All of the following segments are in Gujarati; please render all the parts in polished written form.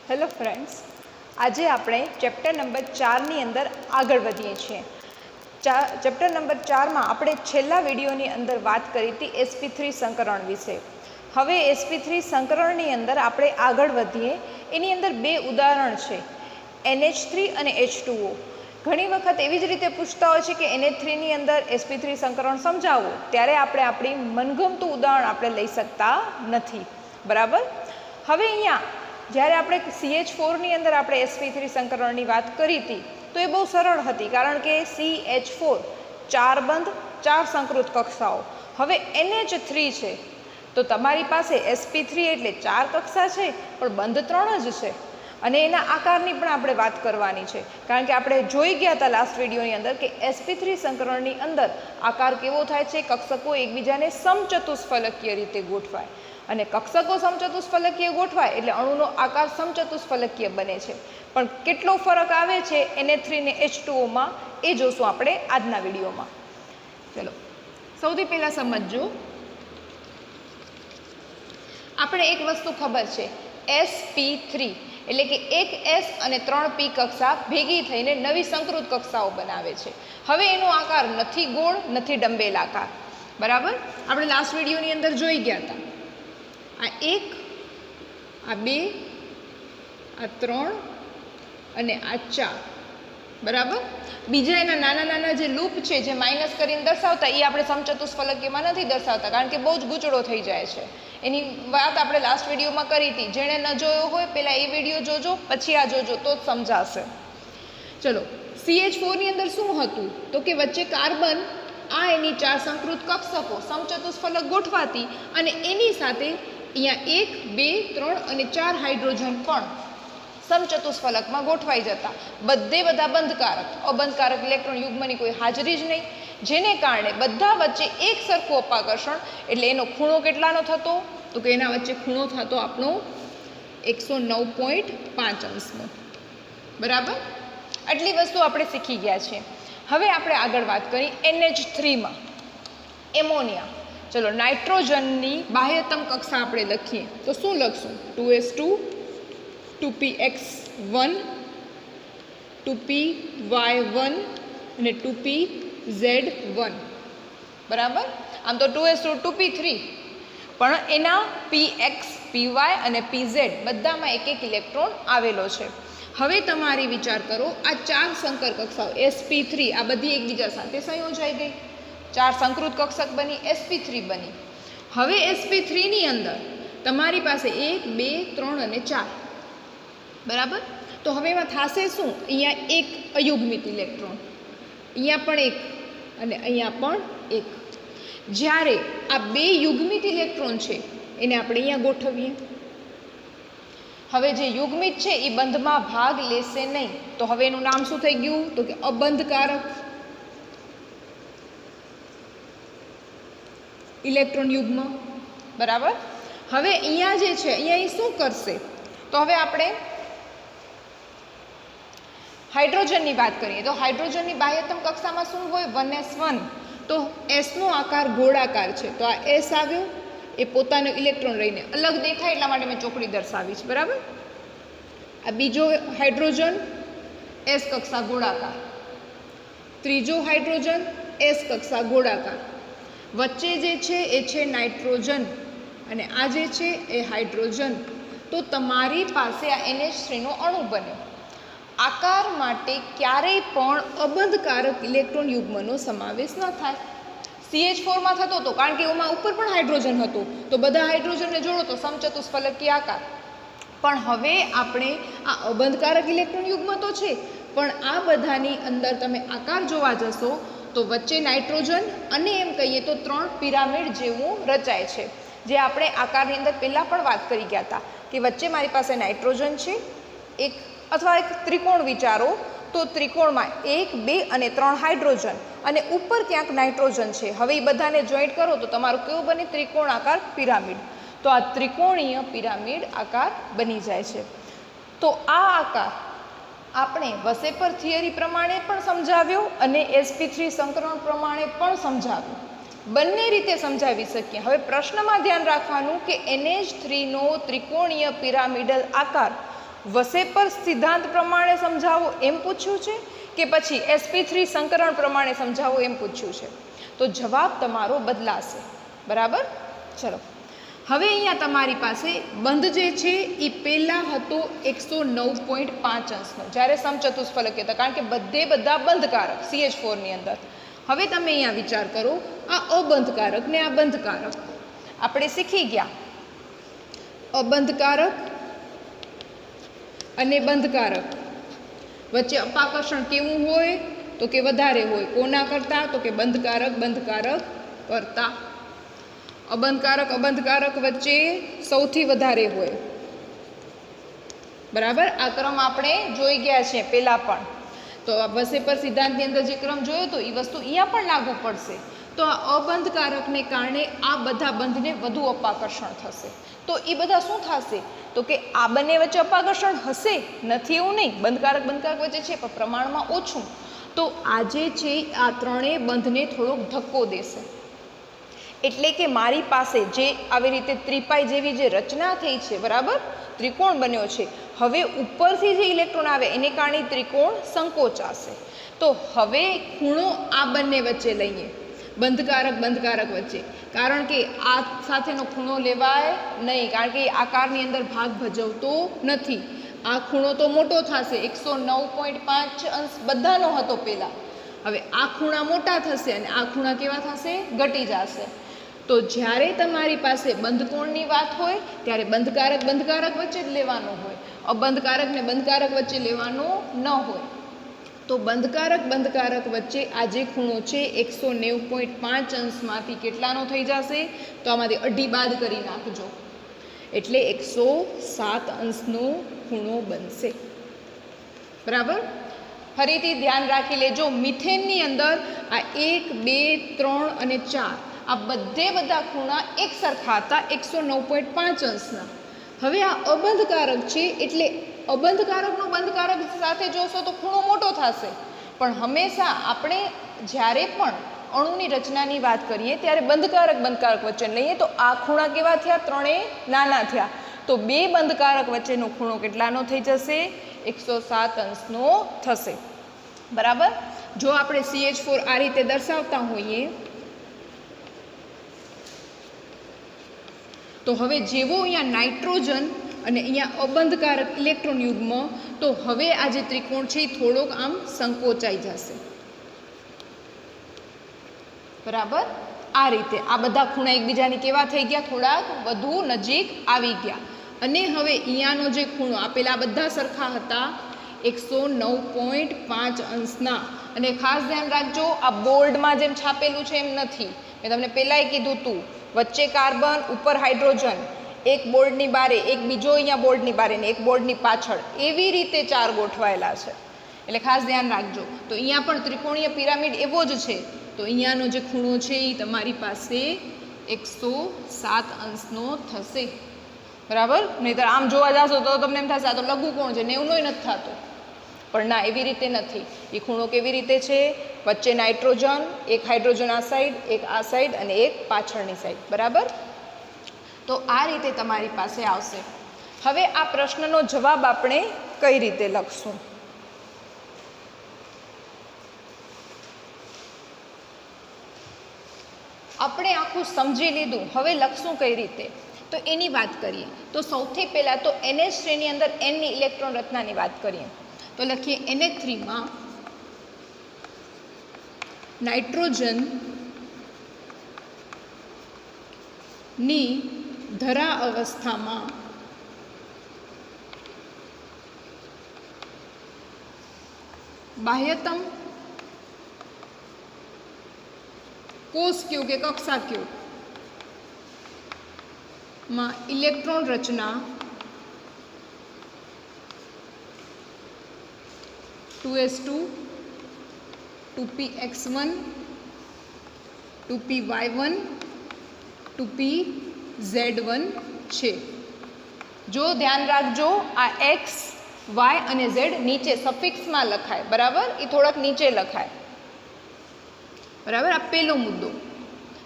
હેલો ફ્રેન્ડ્સ, આજે આપણે ચેપ્ટર નંબર 4ની અંદર આગળ વધીએ છીએ. ચેપ્ટર નંબર 4માં આપણે છેલ્લા વિડીયોની અંદર વાત કરી હતી sp3 સંકરણ વિશે. હવે sp3 સંકરણની અંદર આપણે આગળ વધીએ. એની અંદર બે ઉદાહરણ છે, NH3 અને H2O. ઘણી વખત એવી જ રીતે પૂછતા હોય છે કે NH3ની અંદર sp3 સંકરણ સમજાવો, ત્યારે આપણે આપણી મનગમતું ઉદાહરણ આપણે લઈ શકતા નથી. બરાબર. હવે અહીંયા જ્યારે આપણે CH4ની અંદર આપણે sp3 સંકરણની વાત કરી હતી તો એ બહુ સરળ હતી, કારણ કે CH4 4 બંધ 4 સંકૃત કક્ષાઓ. હવે NH3 છે તો તમારી પાસે sp3 એટલે 4 કક્ષા છે પણ બંધ 3 જ છે, અને એના આકારની પણ આપણે વાત કરવાની છે, કારણ કે આપણે જોઈ ગયા હતા લાસ્ટ વિડીયોની અંદર કે sp3 સંકરણની અંદર આકાર કેવો થાય છે, કક્ષકો એકબીજાને સમચતુષ્ફલકીય રીતે ગોઠવાય, અને કક્ષકો સમચતુષ્ફલકીય ગોઠવાય એટલે અણુનો આકાર સમચતુષ્ફલકીય બને છે. પણ કેટલો ફરક આવે છે NH3 ને H2Oમાં એ જોશું આપણે આજના વિડીયોમાં. ચલો, સૌથી પહેલાં સમજજો, આપણે એક વસ્તુ ખબર છે, sp3 એટલે કે એક S અને 3 P કક્ષા ભેગી થઈને નવી સંકૃત કક્ષાઓ બનાવે છે. હવે એનો આકાર નથી ગોળ, નથી ડંબેલ આકાર. બરાબર. આપણે લાસ્ટ વિડીયોની અંદર જોઈ ગયા હતા, આ 1, આ 2, આ 3 અને આ 4. બરાબર. બીજા એના નાના નાના જે લૂપ છે, જે માઇનસ કરીને દર્શાવતા, એ આપણે સમચતુષ્ફલકીયમાં નથી દર્શાવતા, કારણ કે બહુ જ ગૂંચળો થઈ જાય છે. એની વાત આપણે લાસ્ટ વિડીયોમાં કરી હતી. જેણે ન જોયો હોય પહેલાં એ વિડીયો જોજો, પછી આ જોજો તો જ સમજાશે. ચલો, CH4ની અંદર શું હતું તો કે વચ્ચે કાર્બન, આ એની 4 સંકૃત કક્ષકો સમચતુષ્ફલક ગોઠવાતી, અને એની સાથે અહીંયા 1, 2, 3 અને 4 હાઇડ્રોજન પણ સમચતુષ્ફલકમાં ગોઠવાઈ જતા. બધા બંધકારક, અબંધકારક ઇલેક્ટ્રોન યુગ્મની કોઈ હાજરી જ નહીં, જેને કારણે બધા વચ્ચે એક સરખું અપાકર્ષણ. એટલે એનો ખૂણો કેટલાનો થતો તો કે એના વચ્ચે ખૂણો થતો આપણો 109.5 અંશનો. બરાબર. આટલી વસ્તુ આપણે શીખી ગયા છીએ. હવે આપણે આગળ વાત કરી NH3માં એમોનિયા. ચલો, નાઇટ્રોજનની બાહ્યતમ કક્ષા આપણે લખીએ તો શું લખશું? 2s2, 2px1, 2py1 અને 2pz1. બરાબર. આમ તો 2s2, 2p3, પણ એના px, py અને pz બધામાં એક એક ઇલેક્ટ્રોન આવેલો છે. હવે તમારી વિચાર કરો, આ 4 સંકર કક્ષાઓ sp3 આ બધી એકબીજા સાથે સંયોજાઈ ગઈ, 4 સંકૃત કક્ષક બની, sp3 બની. હવે sp3ની અંદર તમારી પાસે 1, 2, 3 અને 4. બરાબર. તો હવે એમાં થશે શું? અહીંયા એક અયુગ્મિત ઇલેક્ટ્રોન, અહીંયા પણ એક અને અહીંયા પણ એક. જ્યારે આ 2 યુગ્મિત ઇલેક્ટ્રોન છે એને આપણે અહીંયા ગોઠવીએ. હવે જે યુગ્મિત છે એ બંધમાં ભાગ લેશે નહીં, તો હવે એનું નામ શું થઈ ગયું તો કે અબંધકારક ઇલેક્ટ્રોન યુગ્મ. બરાબર. હવે અહીંયા જે છે, અહીંયા એ શું કરશે તો હવે આપણે હાઇડ્રોજનની વાત કરીએ તો હાઇડ્રોજનની બાહ્યતમ કક્ષામાં શું હોય? 1s1. તો એસનો આકાર ગોળાકાર છે, તો આ એસ આવ્યો, એ પોતાનો ઇલેક્ટ્રોન રહીને અલગ દેખાય એટલા માટે મેં ચોકડી દર્શાવી છે. બરાબર. આ બીજો હાઇડ્રોજન એસ કક્ષા ગોળાકાર, ત્રીજો હાઇડ્રોજન એસ કક્ષા ગોળાકાર, વચ્ચે જે છે એ છે નાઇટ્રોજન અને આ જે છે એ હાઇડ્રોજન. તો તમારી પાસે આ NH3નો અણુ બન્યો. આકાર માટે ક્યારેય પણ અબંધકારક ઇલેક્ટ્રોન યુગ્મનો સમાવેશ ન થાય. CH4માં થતો હતો, કારણ કે એમાં ઉપર પણ હાઇડ્રોજન હતું, તો બધા હાઇડ્રોજનને જોડો તો સમચતુષ્ફલકીય આકાર. પણ હવે આપણે આ અબંધકારક ઇલેક્ટ્રોન યુગ્મ તો છે, પણ આ બધાની અંદર તમે આકાર જોવા જશો તો વચ્ચે નાઇટ્રોજન અને એમ કહીએ તો 3 પિરામિડ જેવું રચાય છે, જે આપણે આકારની અંદર પહેલાં પણ વાત કરી ગયા હતા કે વચ્ચે મારી પાસે નાઇટ્રોજન છે, એક અથવા એક ત્રિકોણ વિચારો તો ત્રિકોણમાં 1, 2 અને 3 હાઇડ્રોજન અને ઉપર ક્યાંક નાઇટ્રોજન છે. હવે એ બધાને જોઈન્ટ કરો તો તમારું કેવું બને? ત્રિકોણ આકાર પિરામિડ. તો આ ત્રિકોણીય પિરામિડ આકાર બની જાય છે. તો આ આકાર આપણે વસેપર થિયરી પ્રમાણે પણ સમજાવ્યો અને sp3 સંકરણ પ્રમાણે પણ સમજાવ્યો. બંને રીતે સમજાવી શકીએ. હવે પ્રશ્નમાં ધ્યાન રાખવાનું કે NH3નો ત્રિકોણીય પિરામિડલ આકાર વસેપર સિદ્ધાંત પ્રમાણે સમજાવો એમ પૂછ્યું છે કે પછી sp3 સંકરણ પ્રમાણે સમજાવો એમ પૂછ્યું છે? તો જવાબ તમારો બદલાશે, બરાબર. ચલો, હવે અહીંયા તમારી પાસે બંધ જે છે એ પહેલાં હતો 109.5 અંશનો જ્યારે સમચતુષ્ફલક હતા, કારણ કે બધા બંધકારક CH4ની અંદર. હવે તમે અહીંયા વિચાર કરો, આ અબંધકારક ને આ બંધકારક આપણે શીખી ગયા. અબંધકારક અને બંધકારક વચ્ચે અપાકર્ષણ કેવું હોય? તો કે વધારે હોય. કોના કરતાં? તો કે બંધકારક કરતાં. અબંધકારક વચ્ચે સૌથી વધારે હોય, બરાબર. આ ક્રમ આપણે જોઈ ગયા છે પહેલાં પણ. તો વસેપર સિદ્ધાંતની અંદર જે ક્રમ જોયો હતો એ વસ્તુ અહીંયા પણ લાગુ પડશે. તો આ અબંધકારકને કારણે આ બધા બંધને વધુ અપાકર્ષણ થશે. તો એ બધા શું થશે? તો કે આ બંને વચ્ચે અપાકર્ષણ હશે, નથી એવું નહીં, બંધકારક વચ્ચે છે પણ પ્રમાણમાં ઓછું. તો આજે છે આ ત્રણેય બંધને થોડોક ધક્કો દેશે. એટલે કે મારી પાસે જે આવી રીતે ત્રિપાઈ જેવી જે રચના થઈ છે, બરાબર, ત્રિકોણ બન્યો છે, હવે ઉપરથી જે ઇલેક્ટ્રોન આવે એને કારણે ત્રિકોણ સંકોચાશે. તો હવે ખૂણો આ બંને વચ્ચે લઈએ, બંધકારક વચ્ચે, કારણ કે આ સાથેનો ખૂણો લેવાય નહીં, કારણ કે એ આકારની અંદર ભાગ ભજવતો નથી. આ ખૂણો તો મોટો થશે, 109.5 અંશ બધાનો હતો પહેલાં. હવે આ ખૂણા મોટા થશે અને આ ખૂણા કેવા થશે? ઘટી જશે. તો જ્યારે તમારી પાસે બંધકોણની વાત હોય ત્યારે બંધકારક વચ્ચે જ લેવાનો હોય, અબંધકારક ને બંધકારક વચ્ચે લેવાનો ન હોય. તો બંધકારક વચ્ચે આ જે ખૂણો છે 109.5 અંશમાંથી કેટલાનો થઈ જશે? તો આમાંથી અઢી બાદ કરી નાખજો, એટલે 107 અંશનો ખૂણો બનશે, બરાબર. ફરીથી ધ્યાન રાખી લેજો, મિથેનની અંદર આ 1, 2, 3 અને 4 આ બધા ખૂણા એક સરખા હતા 109.5 અંશના. હવે આ અબંધકારક છે એટલે અબંધકારકનો બંધકારક સાથે જોશો તો ખૂણો મોટો થશે. પણ હંમેશા આપણે જ્યારે પણ અણુની રચનાની વાત કરીએ ત્યારે બંધકારક વચ્ચે લઈએ તો આ ખૂણા કેવા થયા? ત્રણેય નાના થયા. તો બે બંધકારક વચ્ચેનો ખૂણો કેટલાનો થઈ જશે? 107 અંશનો થશે, બરાબર. જો આપણે CH4 આ રીતે દર્શાવતા હોઈએ તો હવે જેવો અહીંયા નાઇટ્રોજન અને અહીંયા અબંધકારક ઇલેક્ટ્રોન યુગ્મ, તો હવે આ જે ત્રિકોણ છે એ થોડોક આમ સંકોચાઈ જશે, બરાબર. આ રીતે આ બધા ખૂણા એકબીજાની કેવા થઈ ગયા? થોડાક વધુ નજીક આવી ગયા. અને હવે અહીંયાનો જે ખૂણો આપેલા બધા સરખા હતા 109.5 અંશના. અને ખાસ ધ્યાન રાખજો, આ બોર્ડમાં જેમ છાપેલું છે એમ નથી. મેં તમને પહેલાંય કીધું હતું, વચ્ચે કાર્બન, ઉપર હાઇડ્રોજન, એક બોર્ડની બારે, એક બીજો અહીંયા બોર્ડની બારે ને એક બોર્ડની પાછળ, એવી રીતે 4 ગોઠવાયેલા છે. એટલે ખાસ ધ્યાન રાખજો. તો અહીંયા પણ ત્રિકોણીય પિરામિડ એવો જ છે. તો અહીંયાનો જે ખૂણો છે એ તમારી પાસે 107 અંશનો થશે, બરાબર. નહીંતર આમ જોવા જાશો તો તમને એમ થશે આ તો લઘુકોણ છે, 90 નથી થતો. પણ ના, એવી રીતે નથી. એ ખૂણો કેવી રીતે છે? વચ્ચે નાઇટ્રોજન, એક હાઇડ્રોજન આ સાઈડ, એક આ સાઈડ અને એક પાછળની સાઈડ, બરાબર. તો આ રીતે તમારી પાસે આવશે. હવે આ પ્રશ્નનો જવાબ આપણે કઈ રીતે લખશું? આપણે આખું સમજી લીધું, હવે લખશું કઈ રીતે? તો એની વાત કરીએ તો સૌથી પહેલાં તો NH શ્રેણી અંદર Nની ઇલેક્ટ્રોન રચનાની વાત કરીએ તો લખીએ NH3 માં નાઇટ્રોજન ની ધરા અવસ્થામાં બાહ્યતમ કોષ ક્યુ કે કક્ષા ક્યુ માં ઇલેક્ટ્રોન રચના 2s2 2px1 2py1 2pz1 છે. જો ધ્યાન રાખજો, આ x y અને z નીચે સફિક્સમાં લખાય, બરાબર. એ થોડાક નીચે લખાય, બરાબર. આ પહેલો મુદ્દો.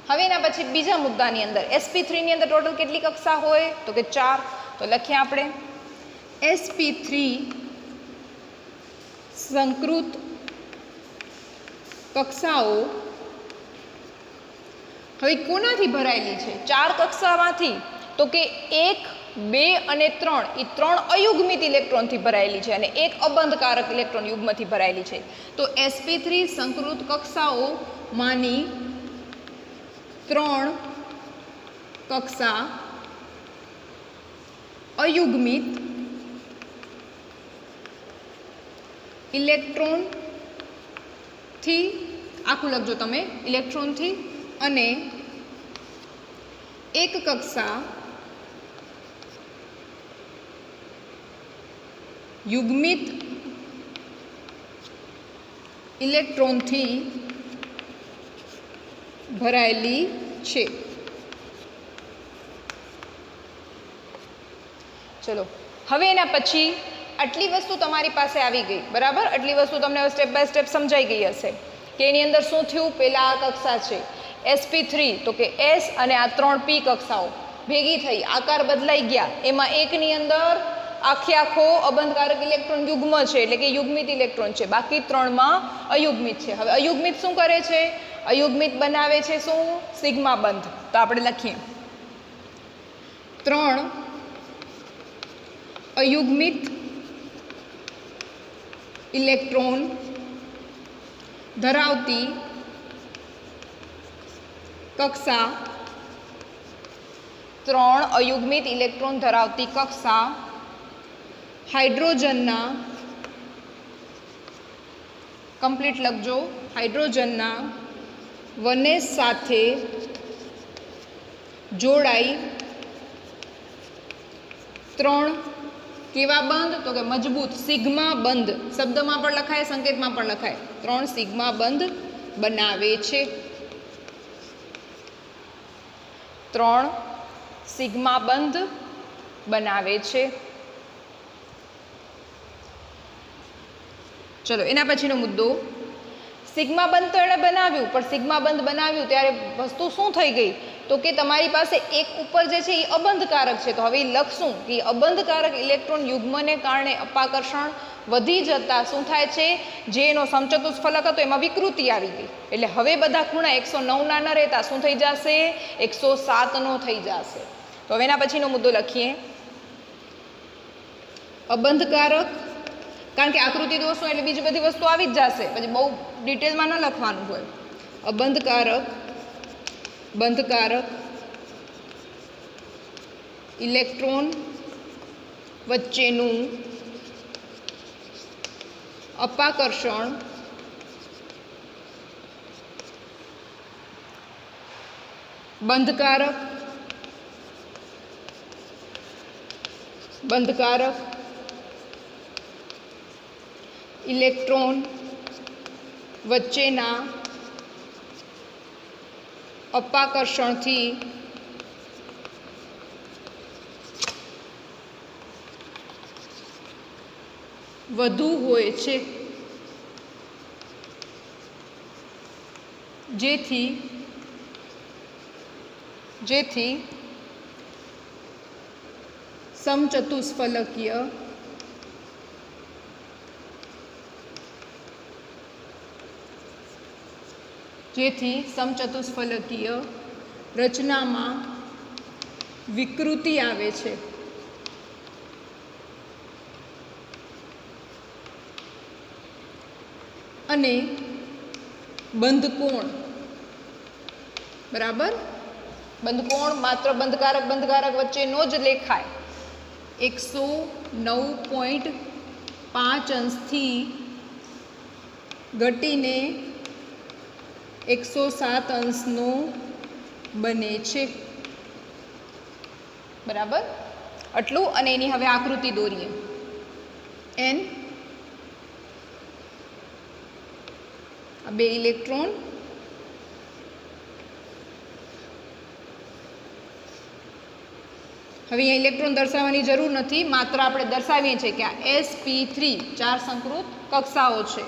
હવે એના પછી બીજા મુદ્દાની અંદર sp3 ની અંદર ટોટલ કેટલી કક્ષા હોય? તો કે 4. તો લખીએ આપણે sp3 સંકૃત કક્ષાઓ હવે કોનાથી ભરાયેલી છે? 4 કક્ષામાંથી. તો કે 1, 2 અને 3 એ 3 અયુગ્મિત ઇલેક્ટ્રોનથી ભરાયેલી છે અને 1 અબંધકારક ઇલેક્ટ્રોન યુગ્મથી ભરાયેલી છે. તો sp3 સંકૃત કક્ષાઓમાંની 3 કક્ષા અયુગ્મિત ઇલેક્ટ્રોનથી, આખું લખજો તમે, ઇલેક્ટ્રોનથી, અને 1 કક્ષા યુગ્મિત ઇલેક્ટ્રોનથી ભરાયેલી છે. ચલો હવે એના પછી આટલી વસ્તુ તમારી પાસે આવી ગઈ, બરાબર? આટલી વસ્તુ તમને સ્ટેપ બાય સ્ટેપ સમજાઈ ગઈ હશે કે એની અંદર શું થયું. પહેલા આ કક્ષા છે sp3, તો કે s અને આ 3p કક્ષાઓ ભેગી થઈ, આકાર બદલાઈ ગયા. એમાં એકની અંદર આખો અબંધકારક ઇલેક્ટ્રોન યુગ્મ છે, એટલે કે યુગ્મિત ઇલેક્ટ્રોન છે, બાકી 3માં અયુગ્મિત છે. હવે અયુગ્મિત શું કરે છે? અયુગ્મિત બનાવે છે શું? સિગ્મા બંધ. તો આપણે લખીએ 3 અયુગ્મિત ઇલેક્ટ્રોન ધરાવતી કક્ષા, 3 અયુગ્મિત ઇલેક્ટ્રોન ધરાવતી કક્ષા હાઇડ્રોજનના, કમ્પ્લીટ લખજો, હાઇડ્રોજનના વનેસ સાથે જોડાઈ 3 કેવા બંધ? તો કે મજબૂત સિગ્મા બંધ. શબ્દમાં પણ લખાય, સંકેતમાં પણ લખાય. 3 સિગ્મા બંધ બનાવે છે. 3 સિગ્મા બંધ બનાવે છે. ચલો એના પછીનો મુદ્દો, સિગ્મા બંધ તો એણે બનાવ્યું, પણ સિગ્મા બંધ બનાવ્યું ત્યારે વસ્તુ શું થઈ ગઈ? તો કે તમારી પાસે એક ઉપર જે છે એ અબંધકારક છે. તો હવે લખશું કે અબંધકારક ઇલેક્ટ્રોન યુગ્મને કારણે અપાકર્ષણ વધી જતા શું થાય છે? જે એનો સમચતુષ્ફલક હતો એમાં વિકૃતિ આવી ગઈ. એટલે હવે બધા ખૂણા 109ના ન રહેતા શું થઈ જશે? 107નો થઈ જશે. તો હવે એના પછીનો મુદ્દો લખીએ, અબંધકારક, કારણ કે આકૃતિ દોરશું એટલે બીજી બધી વસ્તુ આવી જ જશે, પછી બહુ ડિટેલમાં ન લખવાનું હોય. અબંધકારક, બંધકારક ઇલેક્ટ્રોન વચ્ચેનું અપાકર્ષણ બંધકારક ઇલેક્ટ્રોન વચ્ચેના અપાકર્ષણથી વધુ હોય છે, જેથી સમચતુષ્ફલકીય રચનામાં વિકૃતિ આવે છે. અને બંધકોણ, બરાબર? બંધકોણ માત્ર બંધકારક વચ્ચેનો જ લેખાય. 109.5 અંશથી ઘટીને 107 અંશનો બને છે, બરાબર? આટલું. અને એની હવે આકૃતિ દોરીએ. એન, આ 2 ઇલેક્ટ્રોન, હવે અહીંયા ઇલેક્ટ્રોન દર્શાવવાની જરૂર નથી, માત્ર આપણે દર્શાવીએ છીએ કે આ sp3 4 સંકૃત કક્ષાઓ છે,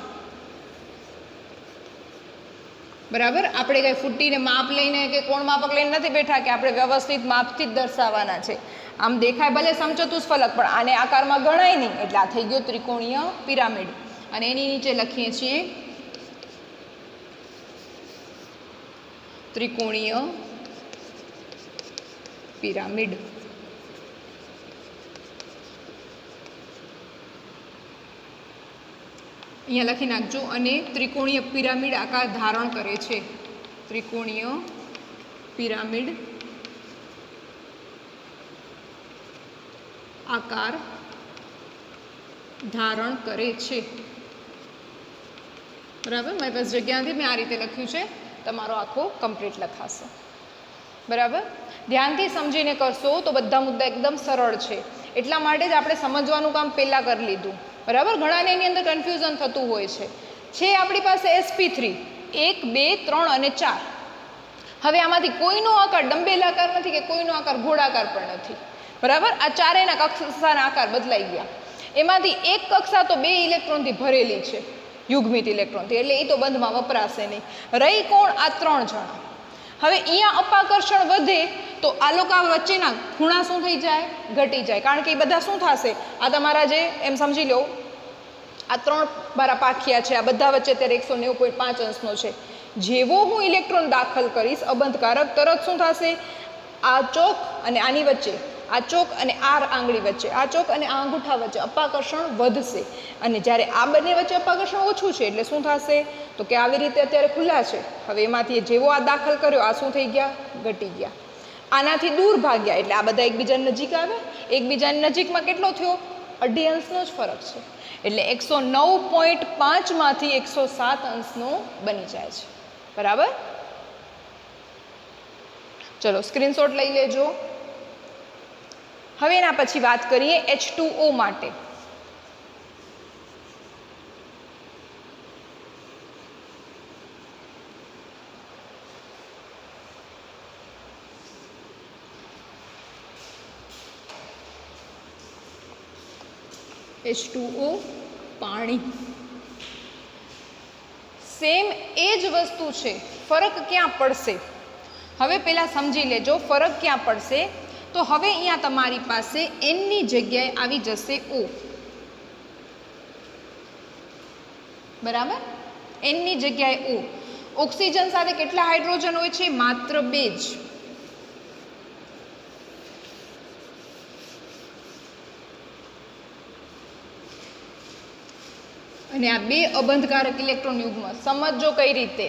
બરાબર. આપણે કંઈ ફૂટીને માપ લઈને કે કોણ માપક લઈને નથી બેઠા કે આપણે વ્યવસ્થિત માપથી જ દર્શાવવાના છે. આમ દેખાય ભલે સમચતુષ્ફલક પણ આને આકારમાં ગણાય નહીં, એટલે આ થઈ ગયો ત્રિકોણીય પિરામિડ. અને એની નીચે લખીએ છીએ ત્રિકોણીય પિરામિડ. અહીંયા લખી નાખજો. અને ત્રિકોણીય પિરામિડ આકાર ધારણ કરે છે. ત્રિકોણીય પિરામિડ આકાર ધારણ કરે છે. બરાબર. મારી પાસે જગ્યા નથી, મેં આ રીતે લખ્યું છે. તમારો આખો કમ્પ્લીટ લખાશે. બરાબર. ધ્યાનથી સમજીને કરશો તો બધા મુદ્દા એકદમ સરળ છે. એટલા માટે જ આપણે સમજવાનું કામ પહેલાં કરી લીધું. બરાબર. ઘણાને એની અંદર કન્ફ્યુઝન થતું હોય છે. આપણી પાસે SP3 1 2 3 અને 4. હવે આમાંથી કોઈનો આકાર ડંબેલ આકાર નથી કે કોઈનો આકાર ગોળાકાર પણ નથી. બરાબર. આ ચારેયના કક્ષાના આકાર બદલાઈ ગયા. એમાંથી એક કક્ષા તો 2 ઇલેક્ટ્રોનથી ભરેલી છે, યુગ્મિત ઇલેક્ટ્રોનથી, એટલે એ તો બંધમાં વપરાશે નહીં. રહી કોણ? આ 3 જણા. હવે અહીંયા અપાકર્ષણ વધે તો આ લોકો વચ્ચેના ખૂણા શું થઈ જાય? ઘટી જાય. કારણ કે એ બધા શું થશે? આ તમારા જે એમ સમજી લો, આ 3 મારા પાખિયા છે, આ બધા વચ્ચે અત્યારે 190.5 અંશનો છે. જેવો હું ઇલેક્ટ્રોન દાખલ કરીશ અબંધકારક, તરત શું થશે? આ ચોક અને આની વચ્ચે, આ ચોક અને આ આંગળી વચ્ચે, આ ચોક અને આ અંગૂઠા વચ્ચે અપાકર્ષણ વધશે. અને જ્યારે આ બંને વચ્ચે અપાકર્ષણ ઓછું છે એટલે શું થશે? તો કે આવી રીતે અત્યારે ખુલ્લા છે. હવે એમાંથી જેવો આ દાખલ કર્યો, આ શું થઈ ગયા? ઘટી ગયા. આનાથી દૂર ભાગ્યા એટલે આ બધા એકબીજાની નજીક આવે. એકબીજાની નજીકમાં કેટલો થયો? 2.5 અંશનો જ ફરક છે. એટલે 109.5 માંથી 107 અંશનો બની જાય છે. બરાબર. ચલો સ્ક્રીનશોટ લઈ લેજો. હવે એના પછી વાત કરીએ H2O માટે. H2O પાણી. સેમ એ જ વસ્તુ છે, ફરક ક્યાં પડશે? હવે પહેલાં સમજી લેજો ફરક ક્યાં પડશે. તો હવે અહીંયા તમારી પાસે Nની જગ્યાએ આવી જશે O. બરાબર. Nની જગ્યાએ O. ઓક્સિજન સાથે કેટલા હાઇડ્રોજન હોય છે? માત્ર 2 જ. અને આ 2 અબંધકારક ઇલેક્ટ્રોન યુગ્મ. સમજો કઈ રીતે.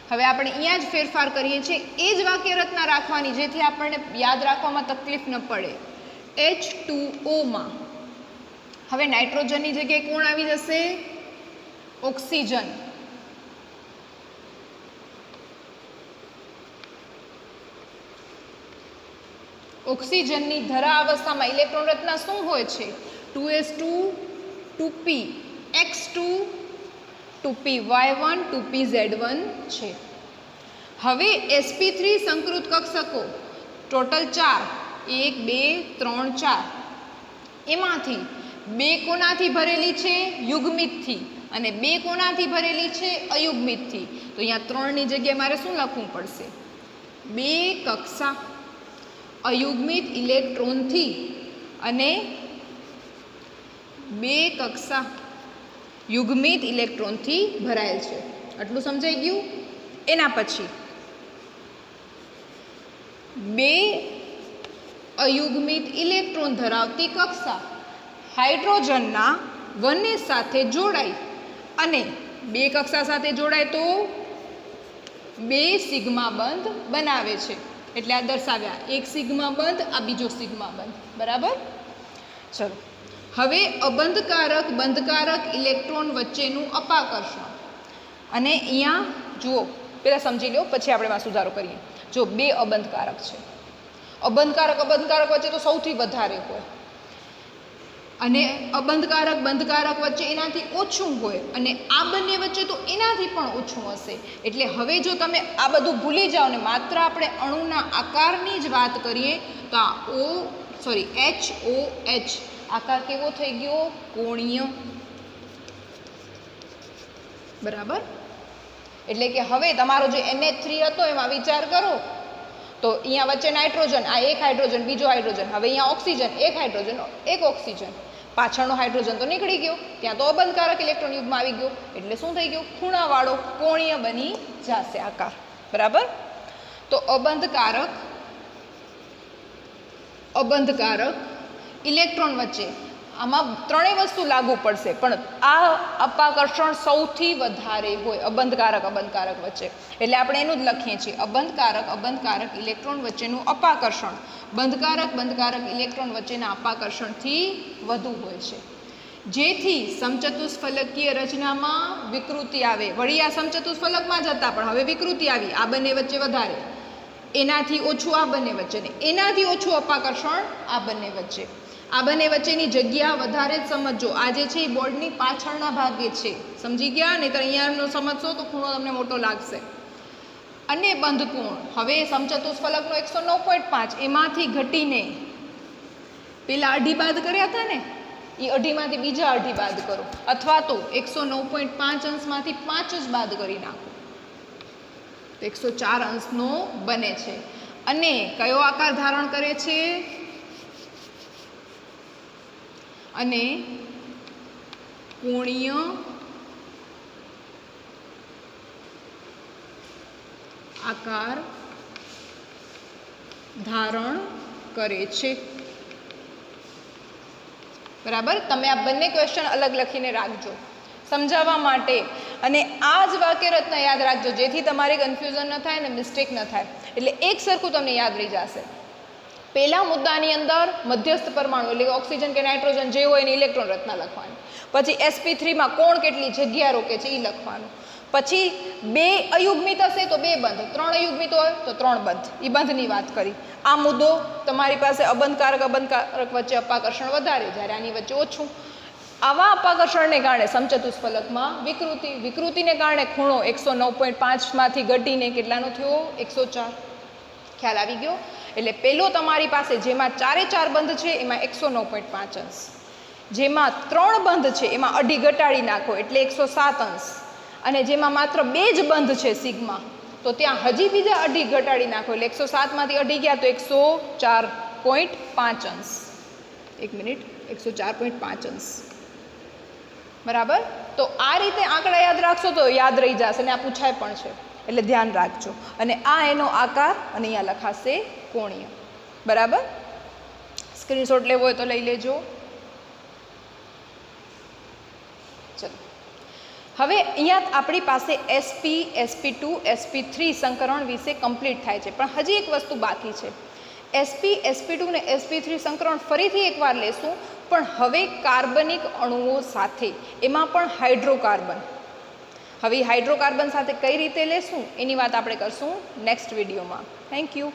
હવે આપણે અહીંયા જ ફેરફાર કરીએ છીએ. એ જ વાક્ય રચના રાખવાની જેથી આપણને યાદ રાખવામાં તકલીફ ન પડે. H2O માં હવે નાઇટ્રોજનની જગ્યાએ કોણ આવી જશે? ઓક્સિજન. ઓક્સિજનની ધરા અવસ્થામાં ઇલેક્ટ્રોન રચના શું હોય છે? 2s2 2p x2 2py1 2pz1 છે. હવે sp3 સંકૃત કક્ષકો ટોટલ 4 1 2 3 4. એમાંથી 2 કોનાથી ભરેલી છે? યુગ્મિતથી. અને 2 કોનાથી ભરેલી છે? અયુગ્મિતથી. તો અહીંયા 3ની જગ્યાએ મારે શું લખવું પડશે? 2 કક્ષા અયુગ્મિત ઇલેક્ટ્રોનથી અને 2 કક્ષા યુગ્મિત ઇલેક્ટ્રોનથી ભરાયેલ છે. આટલું સમજાઈ ગયું. એના પછી 2 અયુગ્મિત ઇલેક્ટ્રોન ધરાવતી કક્ષા હાઇડ્રોજનના 1s સાથે જોડાય અને 2 કક્ષા સાથે જોડાય તો 2 સિગ્મા બંધ બનાવે છે. એટલે આ દર્શાવ્યા. એક સિગ્મા બંધ, આ બીજો સિગ્મા બંધ. બરાબર. ચલો હવે અબંધકારક બંધકારક ઇલેક્ટ્રોન વચ્ચેનું અપાકર્ષણ. અને અહીંયા જુઓ, પહેલાં સમજી લો પછી આપણે એમાં સુધારો કરીએ. જો 2 અબંધકારક છે, અબંધકારક વચ્ચે તો સૌથી વધારે હોય અને અબંધકારક બંધકારક વચ્ચે એનાથી ઓછું હોય અને આ બંને વચ્ચે તો એનાથી પણ ઓછું હશે. એટલે હવે જો તમે આ બધું ભૂલી જાઓ ને માત્ર આપણે અણુના આકારની જ વાત કરીએ તો આ HOH આકાર કેવો થઈ ગયો? કોણીય. બરાબર. એટલે કે હવે તમારો જે NH3 હતો એમાં વિચાર કરો તો અહીંયા વચ્ચે નાઇટ્રોજન, આ એક હાઇડ્રોજન, બીજો હાઇડ્રોજન, હવે અહીંયા ઓક્સિજન, એક હાઇડ્રોજન, એક ઓક્સિજન, પાછળનો હાઇડ્રોજન તો નીકળી ગયો, ત્યાં તો અબંધકારક ઇલેક્ટ્રોન યુગ્મ આવી ગયો, એટલે શું થઈ ગયું? ખૂણાવાળો કોણીય બની જશે આકાર. બરાબર? તો અબંધકારક ઇલેક્ટ્રોન વચ્ચે આમાં ત્રણેય વસ્તુ લાગુ પડશે, પણ આ અપાકર્ષણ સૌથી વધારે હોય અબંધકારક વચ્ચે, એટલે આપણે એનું જ લખીએ છીએ અબંધકારક ઇલેક્ટ્રોન વચ્ચેનું અપાકર્ષણ બંધકારક ઇલેક્ટ્રોન વચ્ચેના અપાકર્ષણથી વધુ હોય છે, જેથી સમચતુષ્ફલકીય રચનામાં વિકૃતિ આવે. વળી આ સમચતુષ્ફલકમાં જ હતા પણ હવે વિકૃતિ આવી, આ બંને વચ્ચે વધારે, એનાથી ઓછું આ બંને વચ્ચે, ને એનાથી ઓછું અપાકર્ષણ આ બંને વચ્ચે. આ બંને વચ્ચેની જગ્યા વધારે જ સમજજો. આ જે છે એ બોર્ડની પાછળના ભાગે છે, સમજી ગયા? નહીં તો અહીંયાનો સમજશો તો ખૂણો તમને મોટો લાગશે. અને બંધ કોણ, હવે સમચતુષ્ફલકનો 109.5 એમાંથી ઘટીને પેલા અઢી બાદ કર્યા હતા ને, એ અઢીમાંથી બીજા અઢી બાદ કરો, અથવા તો 109.5 અંશમાંથી 5 જ બાદ કરી નાખો તો 104 અંશનો બને છે. અને કયો આકાર ધારણ કરે છે? અને કોણીય આકાર ધારણ કરે છે. બરાબર? તમે આ બંને ક્વેશ્ચન અલગ લખીને રાખજો સમજાવવા માટે, અને આ જ વાક્યરચના યાદ રાખજો જેથી તમારે કન્ફ્યુઝન ન થાય અને મિસ્ટેક ન થાય, એટલે એક સરખું તમને યાદ રહી જશે. પહેલા મુદ્દાની અંદર મધ્યસ્થ પરમાણુ એટલે કે ઓક્સિજન કે નાઇટ્રોજન જે હોય એની ઇલેક્ટ્રોન રચના લખવાની, પછી sp3માં કોણ કેટલી જગ્યા રોકે છે એ લખવાનું, પછી 2 અયુગ્મિત હશે તો 2 બંધ, 3 અયુગ્મિત હોય તો 3 બંધ, એ બંધની વાત કરી. આ મુદ્દો તમારી પાસે અબંધકારક વચ્ચે અપાકર્ષણ વધારે, જ્યારે આની વચ્ચે ઓછું. આવા અપાકર્ષણને કારણે સમચતુષ્ફલકમાં વિકૃતિને કારણે ખૂણો 109.5માંથી ઘટીને કેટલાનો થયો? 104. ખ્યાલ આવી ગયો? એટલે પેલો તમારી પાસે જેમાં 4 બંધ છે એમાં 109.5 અંશ, જેમાં 3 બંધ છે એમાં અઢી ઘટાડી નાખો એટલે 107 અંશ, અને જેમાં માત્ર 2 જ બંધ છે સિગ્મા તો ત્યાં હજી બીજા અઢી ઘટાડી નાખો એટલે 107માંથી અઢી ગયા તો 104.5 અંશ. 1 મિનિટ, 104.5 અંશ. બરાબર? તો આ રીતે આંકડા યાદ રાખશો તો યાદ રહી જશે, અને આ પૂછાય પણ છે એટલે ધ્યાન રાખજો. અને આ એનો આકાર, અને અહીંયા લખાશે કોણીય. બરાબર? સ્ક્રીનશોટ લેવો હોય તો લઈ લેજો. ચલો, હવે અહીંયા આપણી પાસે sp, sp2, sp3 સંકરણ વિશે કમ્પ્લીટ થાય છે, પણ હજી એક વસ્તુ બાકી છે. sp, sp2 ને sp3 સંકરણ ફરીથી એકવાર લેશું, પણ હવે કાર્બનિક અણુઓ સાથે, એમાં પણ હાઇડ્રોકાર્બન. હવે હાઇડ્રોકાર્બન સાથે કઈ રીતે લેશું એની વાત આપણે કરશું નેક્સ્ટ વિડીયોમાં. Thank you.